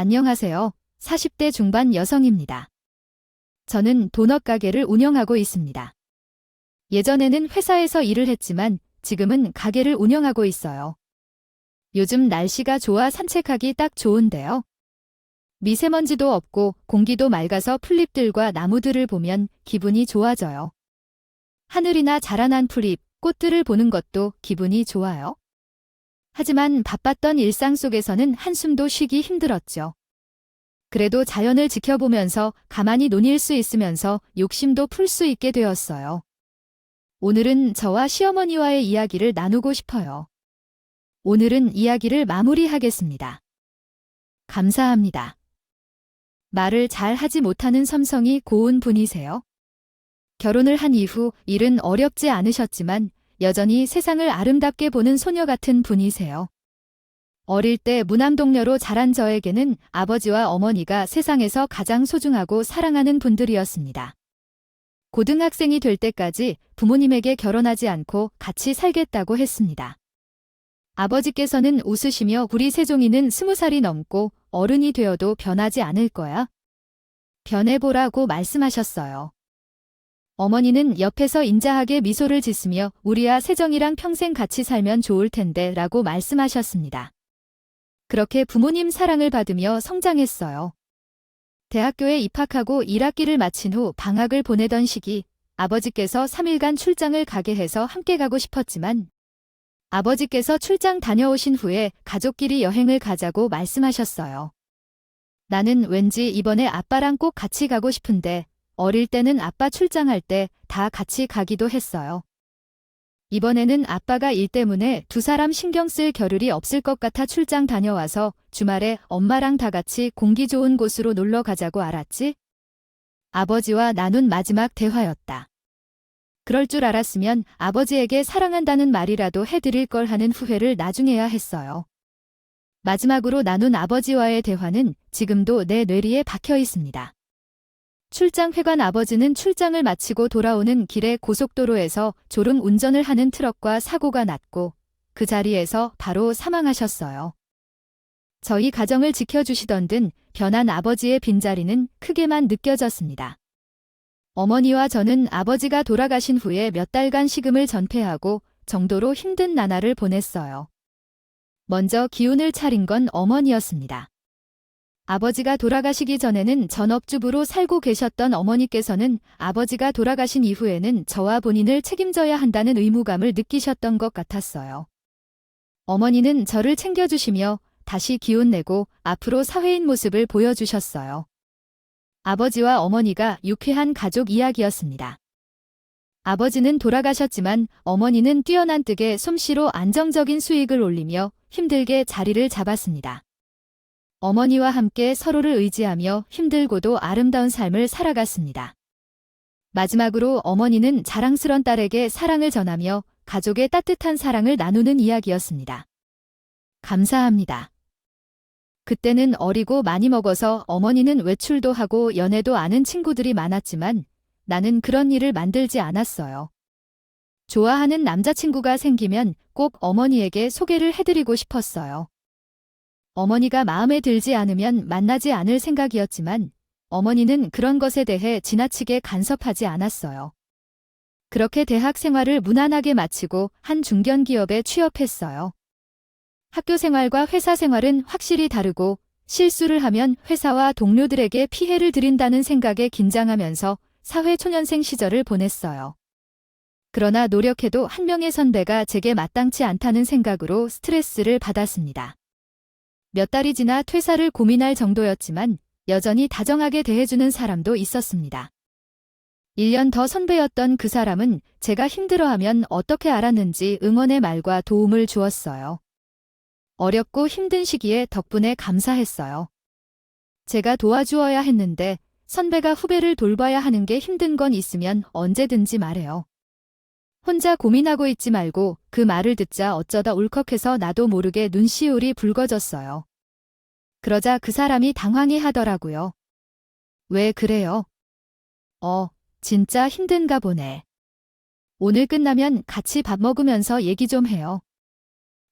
안녕하세요. 40대 중반 여성입니다. 저는 도넛 가게를 운영하고 있습니다. 예전에는 회사에서 일을 했지만 지금은 가게를 운영하고 있어요. 요즘 날씨가 좋아 산책하기 딱 좋은데요. 미세먼지도 없고 공기도 맑아서 풀잎들과 나무들을 보면 기분이 좋아져요. 하늘이나 자라난 풀잎, 꽃들을 보는 것도 기분이 좋아요. 하지만 바빴던 일상 속에서는 한숨도 쉬기 힘들었죠. 그래도 자연을 지켜보면서 가만히 논일 수 있으면서 욕심도 풀 수 있게 되었어요. 오늘은 저와 시어머니와의 이야기를 나누고 싶어요. 오늘은 이야기를 마무리하겠습니다. 감사합니다. 말을 잘 하지 못하는 섬성이 고운 분이세요? 결혼을 한 이후 일은 어렵지 않으셨지만 여전히 세상을 아름답게 보는 소녀 같은 분이세요. 어릴 때 무남동녀로 자란 저에게는 아버지와 어머니가 세상에서 가장 소중하고 사랑하는 분들이었습니다. 고등학생이 될 때까지 부모님에게 결혼하지 않고 같이 살겠다고 했습니다. 아버지께서는 웃으시며 우리 세종이는 20살이 넘고 어른이 되어도 변하지 않을 거야. 변해보라고 말씀하셨어요. 어머니는 옆에서 인자하게 미소를 짓으며 우리야 세정이랑 평생 같이 살면 좋을 텐데 라고 말씀하셨습니다. 그렇게 부모님 사랑을 받으며 성장했어요. 대학교에 입학하고 1학기를 마친 후 방학을 보내던 시기 아버지께서 3일간 출장을 가게 해서 함께 가고 싶었지만 아버지께서 출장 다녀오신 후에 가족끼리 여행을 가자고 말씀하셨어요. 나는 왠지 이번에 아빠랑 꼭 같이 가고 싶은데 어릴 때는 아빠 출장할 때 다 같이 가기도 했어요. 이번에는 아빠가 일 때문에 두 사람 신경 쓸 겨를이 없을 것 같아 출장 다녀와서 주말에 엄마랑 다 같이 공기 좋은 곳으로 놀러 가자고 알았지? 아버지와 나눈 마지막 대화였다. 그럴 줄 알았으면 아버지에게 사랑한다는 말이라도 해드릴 걸 하는 후회를 나중에야 했어요. 마지막으로 나눈 아버지와의 대화는 지금도 내 뇌리에 박혀 있습니다. 출장 회관 아버지는 출장을 마치고 돌아오는 길에 고속도로에서 졸음 운전을 하는 트럭과 사고가 났고 그 자리에서 바로 사망하셨어요. 저희 가정을 지켜주시던 듯 변한 아버지의 빈자리는 크게만 느껴졌습니다. 어머니와 저는 아버지가 돌아가신 후에 몇 달간 식음을 전폐하고 정도로 힘든 나날을 보냈어요. 먼저 기운을 차린 건 어머니였습니다. 아버지가 돌아가시기 전에는 전업주부로 살고 계셨던 어머니께서는 아버지가 돌아가신 이후에는 저와 본인을 책임져야 한다는 의무감을 느끼셨던 것 같았어요. 어머니는 저를 챙겨주시며 다시 기운내고 앞으로 사회인 모습을 보여주셨어요. 아버지와 어머니가 유쾌한 가족 이야기였습니다. 아버지는 돌아가셨지만 어머니는 뛰어난 뜨개 솜씨로 안정적인 수익을 올리며 힘들게 자리를 잡았습니다. 어머니와 함께 서로를 의지하며 힘들고도 아름다운 삶을 살아갔습니다. 마지막으로 어머니는 자랑스런 딸에게 사랑을 전하며 가족의 따뜻한 사랑을 나누는 이야기였습니다. 감사합니다. 그때는 어리고 많이 먹어서 어머니는 외출도 하고 연애도 아는 친구들이 많았지만 나는 그런 일을 만들지 않았어요. 좋아하는 남자친구가 생기면 꼭 어머니에게 소개를 해드리고 싶었어요. 어머니가 마음에 들지 않으면 만나지 않을 생각이었지만 어머니는 그런 것에 대해 지나치게 간섭하지 않았어요. 그렇게 대학 생활을 무난하게 마치고 한 중견기업에 취업했어요. 학교 생활과 회사 생활은 확실히 다르고 실수를 하면 회사와 동료들에게 피해를 드린다는 생각에 긴장하면서 사회초년생 시절을 보냈어요. 그러나 노력해도 한 명의 선배가 제게 마땅치 않다는 생각으로 스트레스를 받았습니다. 몇 달이 지나 퇴사를 고민할 정도였지만 여전히 다정하게 대해주는 사람도 있었습니다. 1년 더 선배였던 그 사람은 제가 힘들어하면 어떻게 알았는지 응원의 말과 도움을 주었어요. 어렵고 힘든 시기에 덕분에 감사했어요. 제가 도와주어야 했는데 선배가 후배를 돌봐야 하는 게 힘든 건 있으면 언제든지 말해요. 혼자 고민하고 있지 말고 그 말을 듣자 어쩌다 울컥해서 나도 모르게 눈시울이 붉어졌어요. 그러자 그 사람이 당황해 하더라고요. 왜 그래요? 진짜 힘든가 보네. 오늘 끝나면 같이 밥 먹으면서 얘기 좀 해요.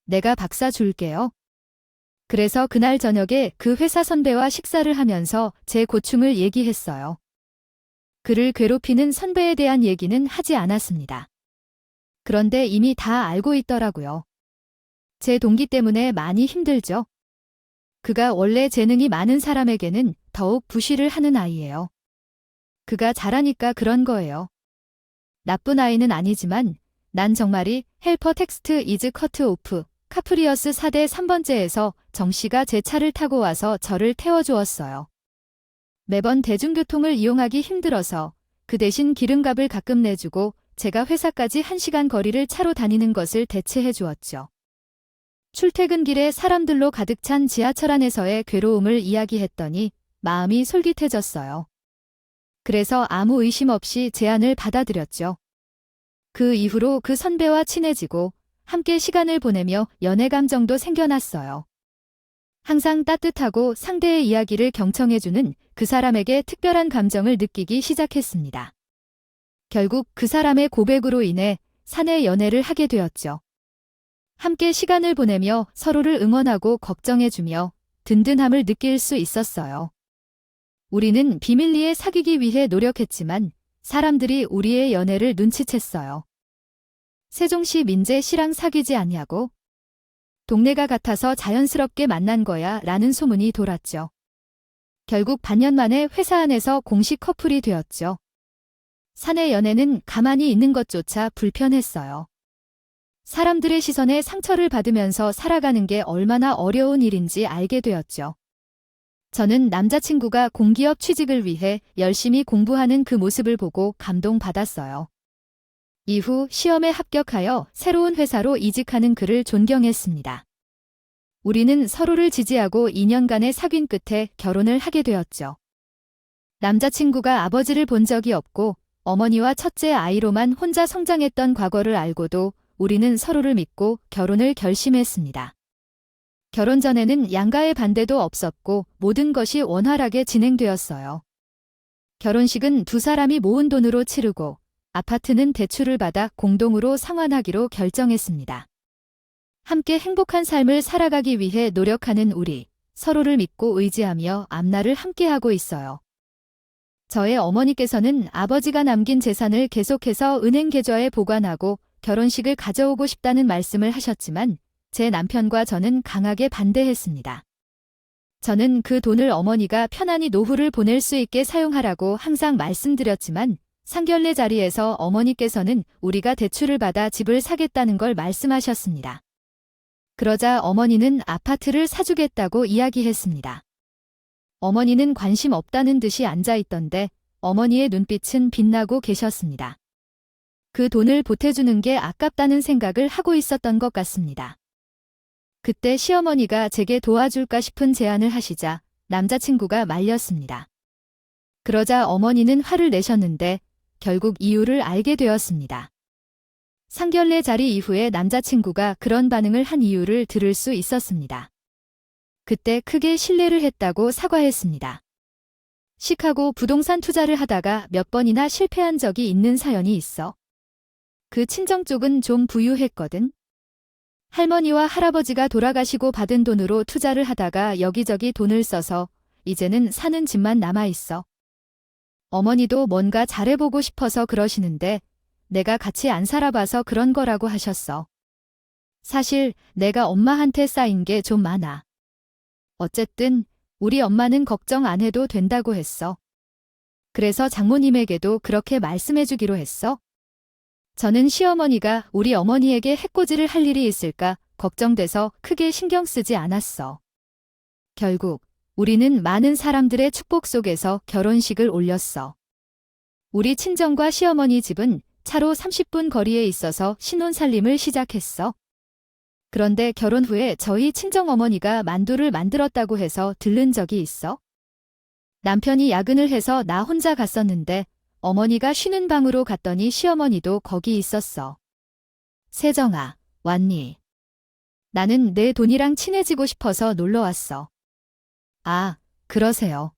내가 박사 줄게요. 그래서 그날 저녁에 그 회사 선배와 식사를 하면서 제 고충을 얘기했어요. 그를 괴롭히는 선배에 대한 얘기는 하지 않았습니다. 그런데 이미 다 알고 있더라고요. 제 동기 때문에 많이 힘들죠. 그가 원래 재능이 많은 사람에게는 더욱 부시를 하는 아이예요. 그가 잘하니까 그런 거예요. 나쁜 아이는 아니지만 난 정말이 헬퍼 텍스트 이즈 커트 오프 카프리어스 4대 3번째에서 정씨가 제 차를 타고 와서 저를 태워주었어요. 매번 대중교통을 이용하기 힘들어서 그 대신 기름값을 가끔 내주고 제가 회사까지 1시간 거리를 차로 다니는 것을 대체해 주었죠. 출퇴근길에 사람들로 가득 찬 지하철 안에서의 괴로움을 이야기했더니 마음이 솔깃해졌어요. 그래서 아무 의심 없이 제안을 받아들였죠. 그 이후로 그 선배와 친해지고 함께 시간을 보내며 연애 감정도 생겨났어요. 항상 따뜻하고 상대의 이야기를 경청해주는 그 사람에게 특별한 감정을 느끼기 시작했습니다. 결국 그 사람의 고백으로 인해 사내 연애를 하게 되었죠. 함께 시간을 보내며 서로를 응원하고 걱정해주며 든든함을 느낄 수 있었어요. 우리는 비밀리에 사귀기 위해 노력했지만 사람들이 우리의 연애를 눈치챘어요. 세종시 민재 씨랑 사귀지 않냐고? 동네가 같아서 자연스럽게 만난 거야 라는 소문이 돌았죠. 결국 반년 만에 회사 안에서 공식 커플이 되었죠. 사내 연애는 가만히 있는 것조차 불편했어요. 사람들의 시선에 상처를 받으면서 살아가는 게 얼마나 어려운 일인지 알게 되었죠. 저는 남자친구가 공기업 취직을 위해 열심히 공부하는 그 모습을 보고 감동받았어요. 이후 시험에 합격하여 새로운 회사로 이직하는 그를 존경했습니다. 우리는 서로를 지지하고 2년간의 사귄 끝에 결혼을 하게 되었죠. 남자친구가 아버지를 본 적이 없고 어머니와 첫째 아이로만 혼자 성장했던 과거를 알고도 우리는 서로를 믿고 결혼을 결심했습니다. 결혼 전에는 양가의 반대도 없었고 모든 것이 원활하게 진행되었어요. 결혼식은 두 사람이 모은 돈으로 치르고 아파트는 대출을 받아 공동으로 상환하기로 결정했습니다. 함께 행복한 삶을 살아가기 위해 노력하는 우리, 서로를 믿고 의지하며 앞날을 함께하고 있어요. 저의 어머니께서는 아버지가 남긴 재산을 계속해서 은행 계좌에 보관하고 결혼식을 가져오고 싶다는 말씀을 하셨지만 제 남편과 저는 강하게 반대했습니다. 저는 그 돈을 어머니가 편안히 노후를 보낼 수 있게 사용하라고 항상 말씀드렸지만 상견례 자리에서 어머니께서는 우리가 대출을 받아 집을 사겠다는 걸 말씀하셨습니다. 그러자 어머니는 아파트를 사주겠다고 이야기했습니다. 어머니는 관심 없다는 듯이 앉아있던데 어머니의 눈빛은 빛나고 계셨습니다. 그 돈을 보태주는 게 아깝다는 생각을 하고 있었던 것 같습니다. 그때 시어머니가 제게 도와줄까 싶은 제안을 하시자 남자친구가 말렸습니다. 그러자 어머니는 화를 내셨는데 결국 이유를 알게 되었습니다. 상견례 자리 이후에 남자친구가 그런 반응을 한 이유를 들을 수 있었습니다. 그때 크게 실례를 했다고 사과했습니다. 시카고 부동산 투자를 하다가 몇 번이나 실패한 적이 있는 사연이 있어. 그 친정 쪽은 좀 부유했거든. 할머니와 할아버지가 돌아가시고 받은 돈으로 투자를 하다가 여기저기 돈을 써서 이제는 사는 집만 남아있어. 어머니도 뭔가 잘해보고 싶어서 그러시는데 내가 같이 안 살아봐서 그런 거라고 하셨어. 사실 내가 엄마한테 쌓인 게 좀 많아. 어쨌든 우리 엄마는 걱정 안 해도 된다고 했어. 그래서 장모님에게도 그렇게 말씀해주기로 했어. 저는 시어머니가 우리 어머니에게 해코지를 할 일이 있을까 걱정돼서 크게 신경 쓰지 않았어. 결국 우리는 많은 사람들의 축복 속에서 결혼식을 올렸어. 우리 친정과 시어머니 집은 차로 30분 거리에 있어서 신혼살림을 시작했어. 그런데 결혼 후에 저희 친정어머니가 만두를 만들었다고 해서 들른 적이 있어. 남편이 야근을 해서 나 혼자 갔었는데 어머니가 쉬는 방으로 갔더니 시어머니도 거기 있었어. 세정아, 왔니? 나는 내 돈이랑 친해지고 싶어서 놀러 왔어. 아, 그러세요.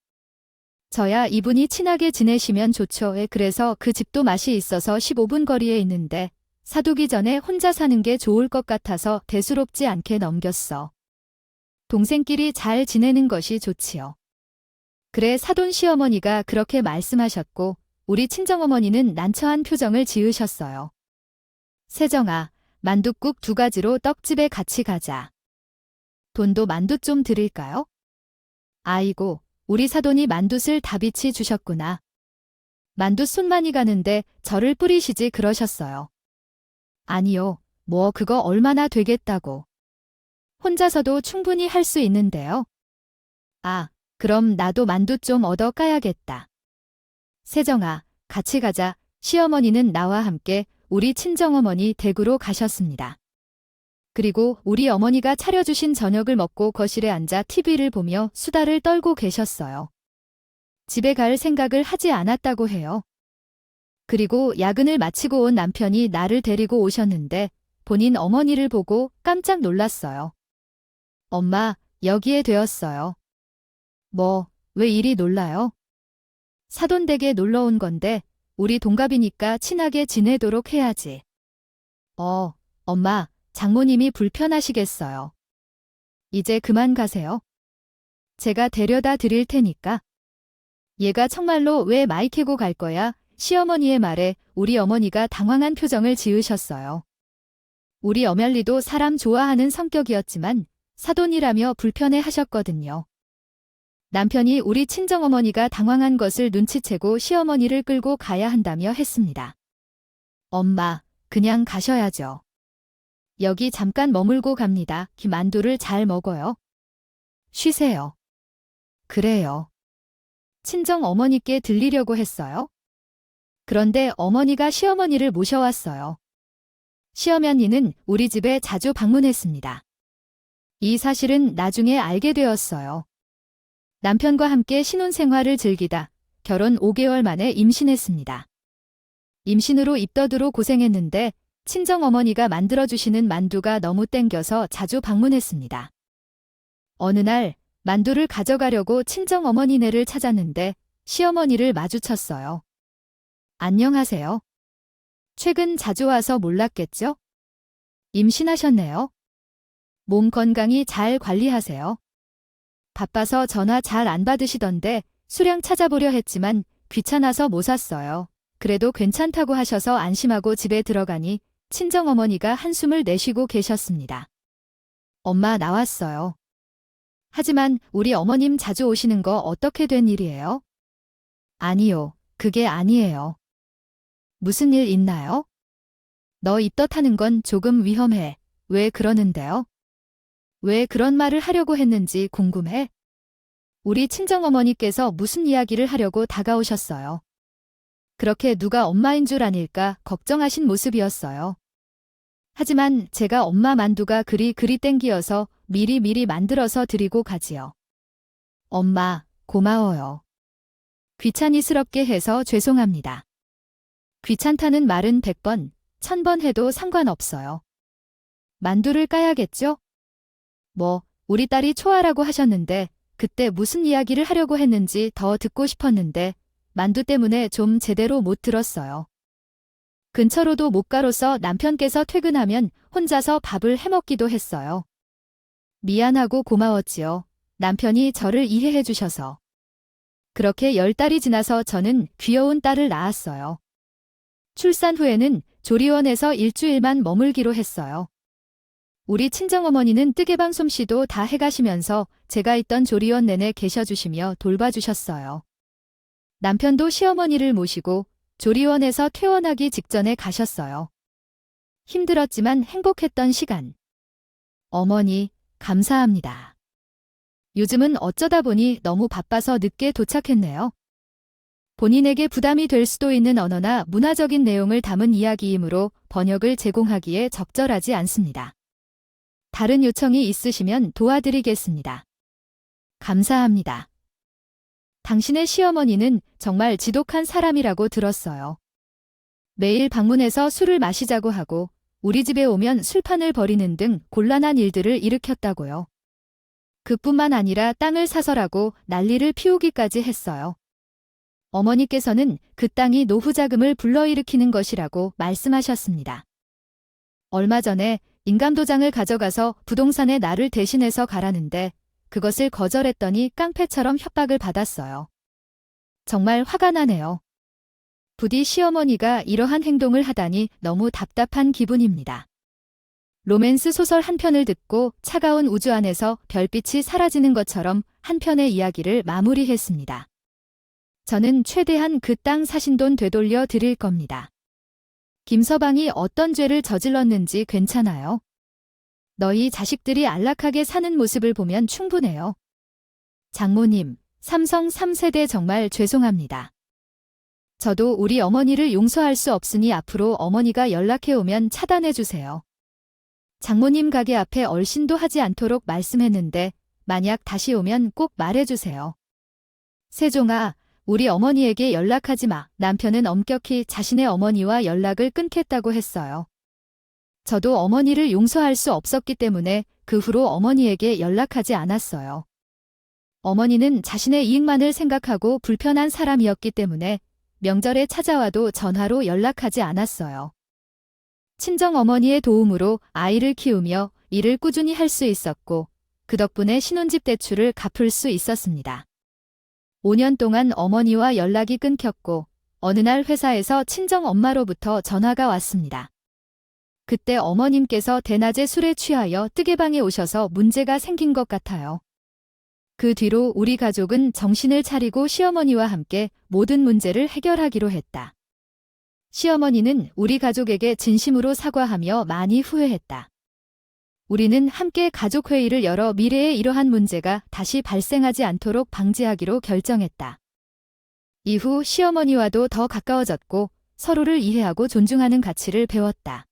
저야 이분이 친하게 지내시면 좋죠. 그래서 그 집도 맛이 있어서 15분 거리에 있는데 사두기 전에 혼자 사는 게 좋을 것 같아서 대수롭지 않게 넘겼어. 동생끼리 잘 지내는 것이 좋지요. 그래 사돈 시어머니가 그렇게 말씀하셨고 우리 친정어머니는 난처한 표정을 지으셨어요. 세정아, 만둣국 2가지로 떡집에 같이 가자. 돈도 만두 좀 드릴까요? 아이고, 우리 사돈이 만둣을 다비치 주셨구나. 만두 손 많이 가는데 저를 뿌리시지 그러셨어요. 아니요, 뭐 그거 얼마나 되겠다고. 혼자서도 충분히 할 수 있는데요. 아, 그럼 나도 만두 좀 얻어 까야겠다. 세정아, 같이 가자. 시어머니는 나와 함께 우리 친정어머니 댁으로 가셨습니다. 그리고 우리 어머니가 차려주신 저녁을 먹고 거실에 앉아 TV를 보며 수다를 떨고 계셨어요. 집에 갈 생각을 하지 않았다고 해요. 그리고 야근을 마치고 온 남편이 나를 데리고 오셨는데 본인 어머니를 보고 깜짝 놀랐어요. 엄마, 여기에 되었어요. 뭐, 왜 이리 놀라요? 사돈 댁에 놀러 온 건데 우리 동갑이니까 친하게 지내도록 해야지. 엄마, 장모님이 불편하시겠어요. 이제 그만 가세요. 제가 데려다 드릴 테니까. 얘가 정말로 왜 마이 캐고 갈 거야? 시어머니의 말에 우리 어머니가 당황한 표정을 지으셨어요. 우리 어멸리도 사람 좋아하는 성격이었지만 사돈이라며 불편해 하셨거든요. 남편이 우리 친정어머니가 당황한 것을 눈치채고 시어머니를 끌고 가야 한다며 했습니다. 엄마, 그냥 가셔야죠. 여기 잠깐 머물고 갑니다. 만두를 잘 먹어요. 쉬세요. 그래요. 친정어머니께 들리려고 했어요. 그런데 어머니가 시어머니를 모셔왔어요. 시어머니는 우리 집에 자주 방문했습니다. 이 사실은 나중에 알게 되었어요. 남편과 함께 신혼생활을 즐기다 결혼 5개월 만에 임신했습니다. 임신으로 입덧으로 고생했는데 친정어머니가 만들어주시는 만두가 너무 땡겨서 자주 방문했습니다. 어느 날 만두를 가져가려고 친정어머니네를 찾았는데 시어머니를 마주쳤어요. 안녕하세요. 최근 자주 와서 몰랐겠죠? 임신하셨네요. 몸 건강히 잘 관리하세요. 바빠서 전화 잘 안 받으시던데 수량 찾아보려 했지만 귀찮아서 못 왔어요. 그래도 괜찮다고 하셔서 안심하고 집에 들어가니 친정어머니가 한숨을 내쉬고 계셨습니다. 엄마 나왔어요. 하지만 우리 어머님 자주 오시는 거 어떻게 된 일이에요? 아니요, 그게 아니에요. 무슨 일 있나요? 너 입덧하는 건 조금 위험해. 왜 그러는데요? 왜 그런 말을 하려고 했는지 궁금해? 우리 친정어머니께서 무슨 이야기를 하려고 다가오셨어요. 그렇게 누가 엄마인 줄 아닐까 걱정하신 모습이었어요. 하지만 제가 엄마 만두가 그리 땡기어서 미리 만들어서 드리고 가지요. 엄마, 고마워요. 귀차니스럽게 해서 죄송합니다. 귀찮다는 말은 100번, 1000번 해도 상관없어요. 만두를 까야겠죠? 뭐, 우리 딸이 초아라고 하셨는데 그때 무슨 이야기를 하려고 했는지 더 듣고 싶었는데 만두 때문에 좀 제대로 못 들었어요. 근처로도 못 가로서 남편께서 퇴근하면 혼자서 밥을 해먹기도 했어요. 미안하고 고마웠지요. 남편이 저를 이해해 주셔서. 그렇게 10달이 지나서 저는 귀여운 딸을 낳았어요. 출산 후에는 조리원에서 일주일만 머물기로 했어요. 우리 친정어머니는 뜨개방 솜씨도 다 해가시면서 제가 있던 조리원 내내 계셔주시며 돌봐주셨어요. 남편도 시어머니를 모시고 조리원에서 퇴원하기 직전에 가셨어요. 힘들었지만 행복했던 시간. 어머니, 감사합니다. 요즘은 어쩌다 보니 너무 바빠서 늦게 도착했네요. 본인에게 부담이 될 수도 있는 언어나 문화적인 내용을 담은 이야기이므로 번역을 제공하기에 적절하지 않습니다. 다른 요청이 있으시면 도와드리겠습니다. 감사합니다. 당신의 시어머니는 정말 지독한 사람이라고 들었어요. 매일 방문해서 술을 마시자고 하고 우리 집에 오면 술판을 벌이는 등 곤란한 일들을 일으켰다고요. 그뿐만 아니라 땅을 사서라고 난리를 피우기까지 했어요. 어머니께서는 그 땅이 노후자금을 불러일으키는 것이라고 말씀하셨습니다. 얼마 전에 인감도장을 가져가서 부동산에 나를 대신해서 가라는데 그것을 거절했더니 깡패처럼 협박을 받았어요. 정말 화가 나네요. 부디 시어머니가 이러한 행동을 하다니 너무 답답한 기분입니다. 로맨스 소설 한 편을 듣고 차가운 우주 안에서 별빛이 사라지는 것처럼 한 편의 이야기를 마무리했습니다. 저는 최대한 그 땅 사신 돈 되돌려 드릴 겁니다. 김서방이 어떤 죄를 저질렀는지 괜찮아요. 너희 자식들이 안락하게 사는 모습을 보면 충분해요. 장모님, 삼성 3세대 정말 죄송합니다. 저도 우리 어머니를 용서할 수 없으니 앞으로 어머니가 연락해오면 차단해주세요. 장모님 가게 앞에 얼씬도 하지 않도록 말씀했는데 만약 다시 오면 꼭 말해주세요. 세종아, 우리 어머니에게 연락하지 마. 남편은 엄격히 자신의 어머니와 연락을 끊겠다고 했어요. 저도 어머니를 용서할 수 없었기 때문에 그 후로 어머니에게 연락하지 않았어요. 어머니는 자신의 이익만을 생각하고 불편한 사람이었기 때문에 명절에 찾아와도 전화로 연락하지 않았어요. 친정어머니의 도움으로 아이를 키우며 일을 꾸준히 할 수 있었고 그 덕분에 신혼집 대출을 갚을 수 있었습니다. 5년 동안 어머니와 연락이 끊겼고 어느 날 회사에서 친정엄마로부터 전화가 왔습니다. 그때 어머님께서 대낮에 술에 취하여 뜨개방에 오셔서 문제가 생긴 것 같아요. 그 뒤로 우리 가족은 정신을 차리고 시어머니와 함께 모든 문제를 해결하기로 했다. 시어머니는 우리 가족에게 진심으로 사과하며 많이 후회했다. 우리는 함께 가족회의를 열어 미래에 이러한 문제가 다시 발생하지 않도록 방지하기로 결정했다. 이후 시어머니와도 더 가까워졌고 서로를 이해하고 존중하는 가치를 배웠다.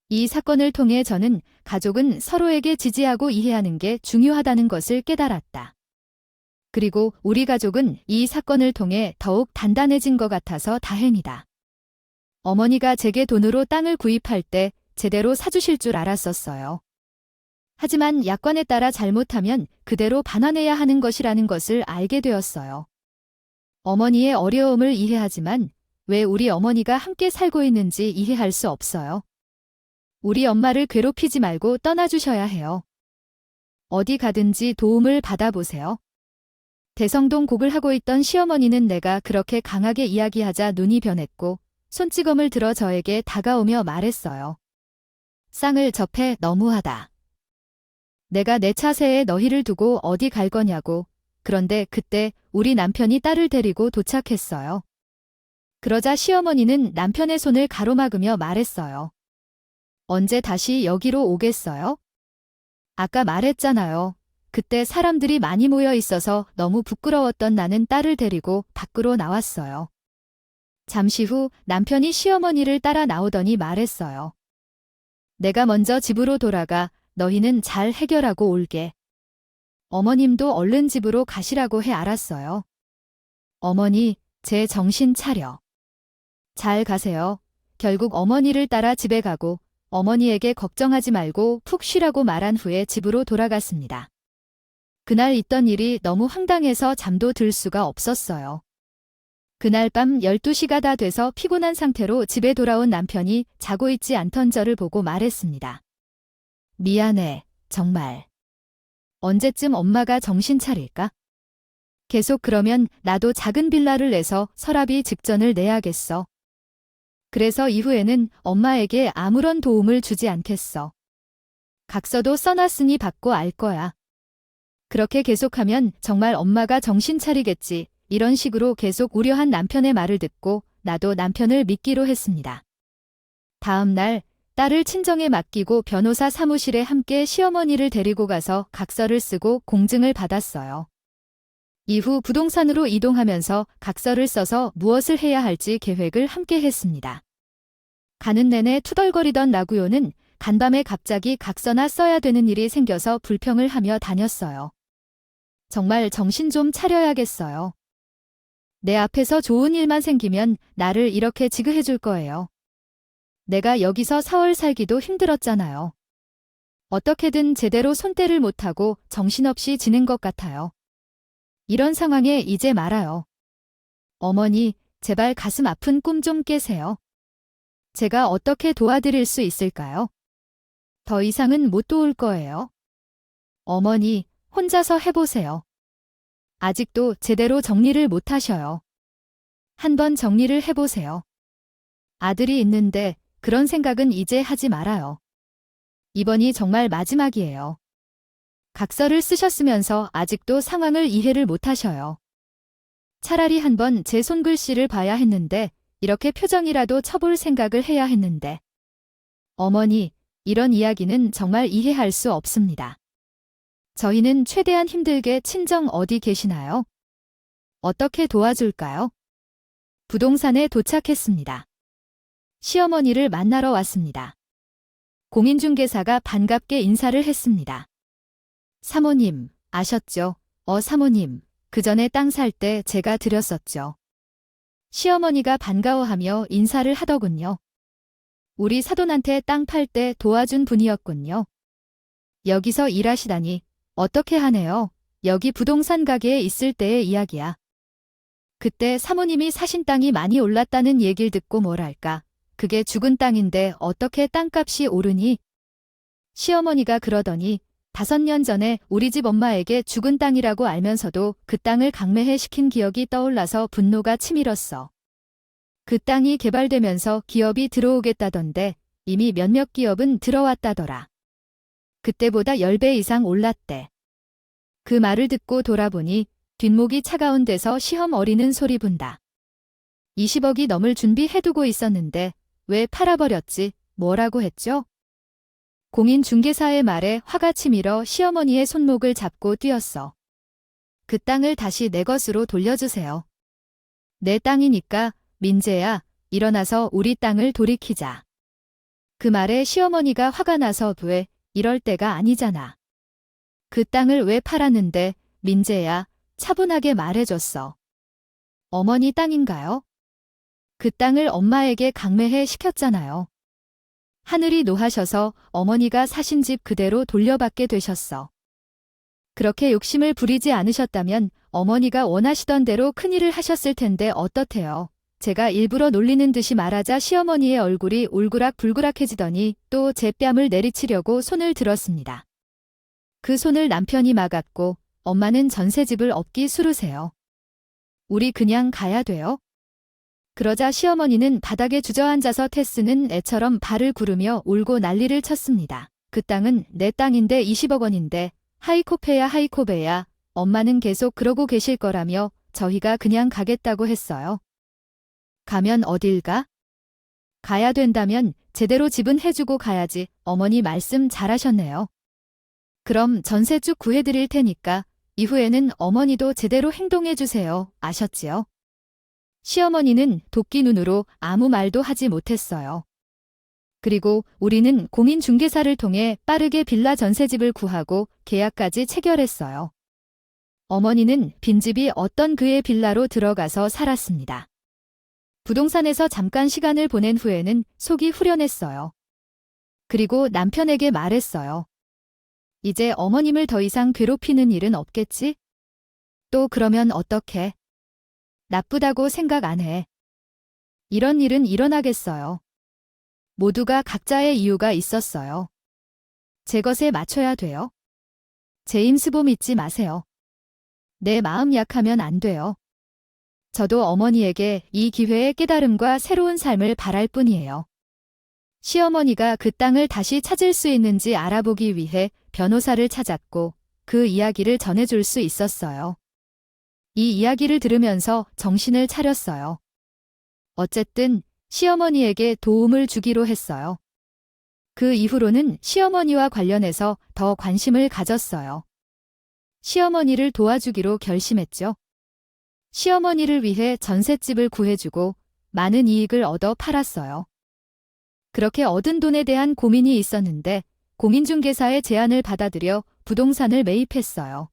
이 사건을 통해 저는 가족은 서로에게 지지하고 이해하는 게 중요하다는 것을 깨달았다. 그리고 우리 가족은 이 사건을 통해 더욱 단단해진 것 같아서 다행이다. 어머니가 제게 돈으로 땅을 구입할 때 제대로 사주실 줄 알았었어요. 하지만 약관에 따라 잘못하면 그대로 반환해야 하는 것이라는 것을 알게 되었어요. 어머니의 어려움을 이해하지만 왜 우리 어머니가 함께 살고 있는지 이해할 수 없어요. 우리 엄마를 괴롭히지 말고 떠나주셔야 해요. 어디 가든지 도움을 받아보세요. 대성동 곡을 하고 있던 시어머니는 내가 그렇게 강하게 이야기하자 눈이 변했고 손찌검을 들어 저에게 다가오며 말했어요. 쌍을 접해 너무하다. 내가 내 차세에 너희를 두고 어디 갈 거냐고. 그런데 그때 우리 남편이 딸을 데리고 도착했어요. 그러자 시어머니는 남편의 손을 가로막으며 말했어요. 언제 다시 여기로 오겠어요? 아까 말했잖아요. 그때 사람들이 많이 모여 있어서 너무 부끄러웠던 나는 딸을 데리고 밖으로 나왔어요. 잠시 후 남편이 시어머니를 따라 나오더니 말했어요. 내가 먼저 집으로 돌아가 너희는 잘 해결하고 올게. 어머님도 얼른 집으로 가시라고 해 알았어요. 어머니, 제 정신 차려. 잘 가세요. 결국 어머니를 따라 집에 가고 어머니에게 걱정하지 말고 푹 쉬라고 말한 후에 집으로 돌아갔습니다. 그날 있던 일이 너무 황당해서 잠도 들 수가 없었어요. 그날 밤 12시가 다 돼서 피곤한 상태로 집에 돌아온 남편이 자고 있지 않던 저를 보고 말했습니다. 미안해, 정말. 언제쯤 엄마가 정신 차릴까? 계속 그러면 나도 작은 빌라를 내서 서랍이 직전을 내야겠어. 그래서 이후에는 엄마에게 아무런 도움을 주지 않겠어. 각서도 써놨으니 받고 알 거야. 그렇게 계속하면 정말 엄마가 정신 차리겠지. 이런 식으로 계속 우려한 남편의 말을 듣고 나도 남편을 믿기로 했습니다. 다음 날 딸을 친정에 맡기고 변호사 사무실에 함께 시어머니를 데리고 가서 각서를 쓰고 공증을 받았어요. 이후 부동산으로 이동하면서 각서를 써서 무엇을 해야 할지 계획을 함께 했습니다. 가는 내내 투덜거리던 나구요는 간밤에 갑자기 각서나 써야 되는 일이 생겨서 불평을 하며 다녔어요. 정말 정신 좀 차려야겠어요. 내 앞에서 좋은 일만 생기면 나를 이렇게 지그해 줄 거예요. 내가 여기서 4월 살기도 힘들었잖아요. 어떻게든 제대로 손대를 못하고 정신없이 지낸 것 같아요. 이런 상황에 이제 말아요. 어머니, 제발 가슴 아픈 꿈 좀 깨세요. 제가 어떻게 도와드릴 수 있을까요? 더 이상은 못 도울 거예요. 어머니, 혼자서 해보세요. 아직도 제대로 정리를 못 하셔요. 한번 정리를 해보세요. 아들이 있는데 그런 생각은 이제 하지 말아요. 이번이 정말 마지막이에요. 각서를 쓰셨으면서 아직도 상황을 이해를 못 하셔요. 차라리 한번 제 손글씨를 봐야 했는데 이렇게 표정이라도 쳐볼 생각을 해야 했는데. 어머니, 이런 이야기는 정말 이해할 수 없습니다. 저희는 최대한 힘들게 친정 어디 계시나요? 어떻게 도와줄까요? 부동산에 도착했습니다. 시어머니를 만나러 왔습니다. 공인중개사가 반갑게 인사를 했습니다. 사모님, 아셨죠? 사모님, 그 전에 땅 살 때 제가 드렸었죠. 시어머니가 반가워하며 인사를 하더군요. 우리 사돈한테 땅 팔 때 도와준 분이었군요. 여기서 일하시다니 어떻게 하네요. 여기 부동산 가게에 있을 때의 이야기야. 그때 사모님이 사신 땅이 많이 올랐다는 얘길 듣고 뭐랄까. 그게 죽은 땅인데 어떻게 땅값이 오르니? 시어머니가 그러더니 5년 전에 우리 집 엄마에게 죽은 땅이라고 알면서도 그 땅을 강매해 시킨 기억이 떠올라서 분노가 치밀었어. 그 땅이 개발되면서 기업이 들어오겠다던데 이미 몇몇 기업은 들어왔다더라. 그때보다 10배 이상 올랐대. 그 말을 듣고 돌아보니 뒷목이 차가운 데서 시험 어리는 소리 분다. 20억이 넘을 준비해두고 있었는데 왜 팔아버렸지? 뭐라고 했죠? 공인중개사의 말에 화가 치밀어 시어머니의 손목을 잡고 뛰었어. 그 땅을 다시 내 것으로 돌려주세요. 내 땅이니까 민재야, 일어나서 우리 땅을 돌이키자. 그 말에 시어머니가 화가 나서 왜 이럴 때가 아니잖아. 그 땅을 왜 팔았는데 민재야, 차분하게 말해줬어. 어머니 땅인가요? 그 땅을 엄마에게 강매해 시켰잖아요. 하늘이 노하셔서 어머니가 사신 집 그대로 돌려받게 되셨어. 그렇게 욕심을 부리지 않으셨다면 어머니가 원하시던 대로 큰일을 하셨을 텐데 어떻대요? 제가 일부러 놀리는 듯이 말하자 시어머니의 얼굴이 울그락불그락해지더니 또 제 뺨을 내리치려고 손을 들었습니다. 그 손을 남편이 막았고 엄마는 전셋집을 업기 수르세요. 우리 그냥 가야 돼요? 그러자 시어머니는 바닥에 주저앉아서 테스는 애처럼 발을 구르며 울고 난리를 쳤습니다. 그 땅은 내 땅인데 20억 원인데 하이코페야 하이코베야 엄마는 계속 그러고 계실 거라며 저희가 그냥 가겠다고 했어요. 가면 어딜 가? 가야 된다면 제대로 집은 해주고 가야지. 어머니 말씀 잘하셨네요. 그럼 전세 쭉 구해드릴 테니까 이후에는 어머니도 제대로 행동해주세요. 아셨지요? 시어머니는 도끼 눈으로 아무 말도 하지 못했어요. 그리고 우리는 공인중개사를 통해 빠르게 빌라 전세집을 구하고 계약까지 체결했어요. 어머니는 빈집이 어떤 그의 빌라로 들어가서 살았습니다. 부동산에서 잠깐 시간을 보낸 후에는 속이 후련했어요. 그리고 남편에게 말했어요. 이제 어머님을 더 이상 괴롭히는 일은 없겠지? 또 그러면 어떡해? 나쁘다고 생각 안 해. 이런 일은 일어나겠어요. 모두가 각자의 이유가 있었어요. 제 것에 맞춰야 돼요. 제 임수보 믿지 마세요. 내 마음 약하면 안 돼요. 저도 어머니에게 이 기회의 깨달음과 새로운 삶을 바랄 뿐이에요. 시어머니가 그 땅을 다시 찾을 수 있는지 알아보기 위해 변호사를 찾았고 그 이야기를 전해줄 수 있었어요. 이 이야기를 들으면서 정신을 차렸어요. 어쨌든 시어머니에게 도움을 주기로 했어요. 그 이후로는 시어머니와 관련해서 더 관심을 가졌어요. 시어머니를 도와주기로 결심했죠. 시어머니를 위해 전셋집을 구해주고 많은 이익을 얻어 팔았어요. 그렇게 얻은 돈에 대한 고민이 있었는데 공인중개사의 제안을 받아들여 부동산을 매입했어요.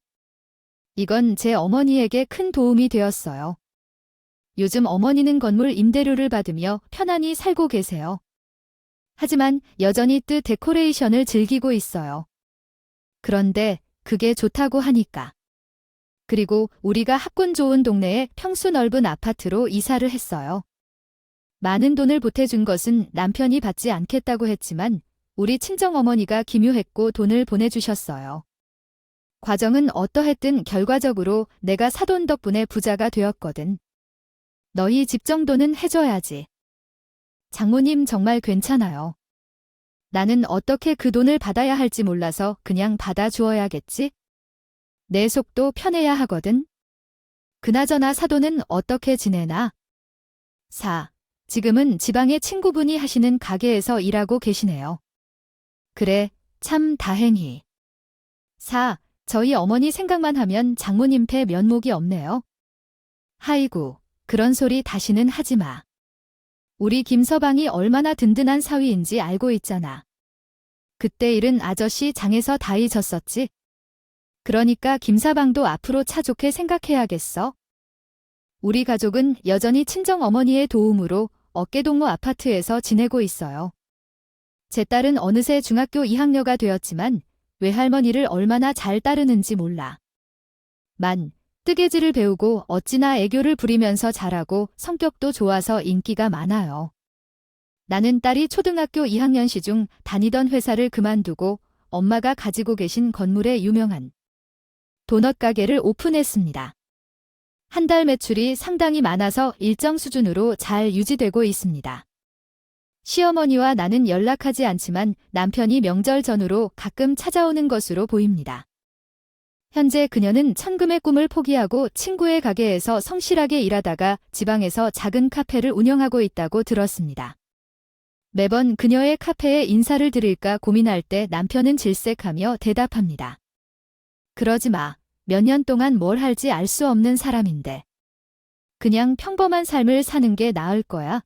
이건 제 어머니에게 큰 도움이 되었어요. 요즘 어머니는 건물 임대료를 받으며 편안히 살고 계세요. 하지만 여전히 뜻 데코레이션을 즐기고 있어요. 그런데 그게 좋다고 하니까. 그리고 우리가 학군 좋은 동네에 평수 넓은 아파트로 이사를 했어요. 많은 돈을 보태준 것은 남편이 받지 않겠다고 했지만 우리 친정어머니가 기묘했고 돈을 보내주셨어요. 과정은 어떠했든 결과적으로 내가 사돈 덕분에 부자가 되었거든. 너희 집 정도는 해줘야지. 장모님 정말 괜찮아요. 나는 어떻게 그 돈을 받아야 할지 몰라서 그냥 받아주어야겠지? 내 속도 편해야 하거든. 그나저나 사돈은 어떻게 지내나? 지금은 지방의 친구분이 하시는 가게에서 일하고 계시네요. 그래, 참 다행히. 저희 어머니 생각만 하면 장모님 패 면목이 없네요. 하이구, 그런 소리 다시는 하지 마. 우리 김서방이 얼마나 든든한 사위인지 알고 있잖아. 그때 일은 아저씨 장에서 다 잊었었지. 그러니까 김서방도 앞으로 차 좋게 생각해야겠어. 우리 가족은 여전히 친정어머니의 도움으로 어깨동무 아파트에서 지내고 있어요. 제 딸은 어느새 중학교 2학년가 되었지만 외할머니를 얼마나 잘 따르는지 몰라. 뜨개질을 배우고 어찌나 애교를 부리면서 잘하고 성격도 좋아서 인기가 많아요. 나는 딸이 초등학교 2학년 시중 다니던 회사를 그만두고 엄마가 가지고 계신 건물에 유명한 도넛 가게를 오픈했습니다. 한 달 매출이 상당히 많아서 일정 수준으로 잘 유지되고 있습니다. 시어머니와 나는 연락하지 않지만 남편이 명절 전후로 가끔 찾아오는 것으로 보입니다. 현재 그녀는 천금의 꿈을 포기하고 친구의 가게에서 성실하게 일하다가 지방에서 작은 카페를 운영하고 있다고 들었습니다. 매번 그녀의 카페에 인사를 드릴까 고민할 때 남편은 질색하며 대답합니다. 그러지 마. 몇 년 동안 뭘 할지 알 수 없는 사람인데. 그냥 평범한 삶을 사는 게 나을 거야.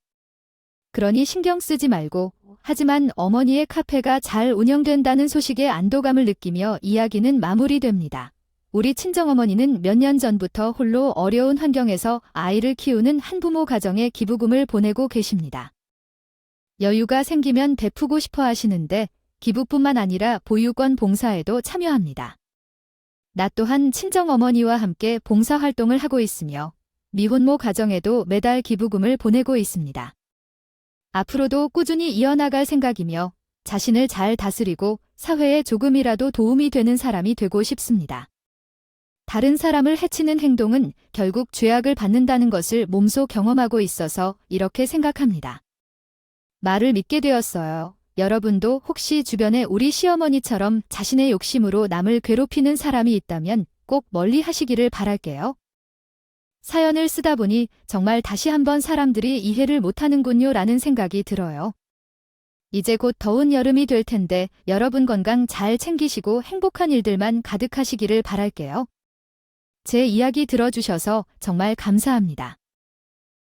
그러니 신경 쓰지 말고. 하지만 어머니의 카페가 잘 운영된다는 소식에 안도감을 느끼며 이야기는 마무리됩니다. 우리 친정어머니는 몇 년 전부터 홀로 어려운 환경에서 아이를 키우는 한부모 가정에 기부금을 보내고 계십니다. 여유가 생기면 베푸고 싶어 하시는데 기부뿐만 아니라 보육원 봉사에도 참여합니다. 나 또한 친정어머니와 함께 봉사활동을 하고 있으며 미혼모 가정에도 매달 기부금을 보내고 있습니다. 앞으로도 꾸준히 이어나갈 생각이며 자신을 잘 다스리고 사회에 조금이라도 도움이 되는 사람이 되고 싶습니다. 다른 사람을 해치는 행동은 결국 죄악을 받는다는 것을 몸소 경험하고 있어서 이렇게 생각합니다. 말을 믿게 되었어요. 여러분도 혹시 주변에 우리 시어머니처럼 자신의 욕심으로 남을 괴롭히는 사람이 있다면 꼭 멀리 하시기를 바랄게요. 사연을 쓰다 보니 정말 다시 한번 사람들이 이해를 못하는군요 라는 생각이 들어요. 이제 곧 더운 여름이 될 텐데 여러분 건강 잘 챙기시고 행복한 일들만 가득하시기를 바랄게요. 제 이야기 들어주셔서 정말 감사합니다.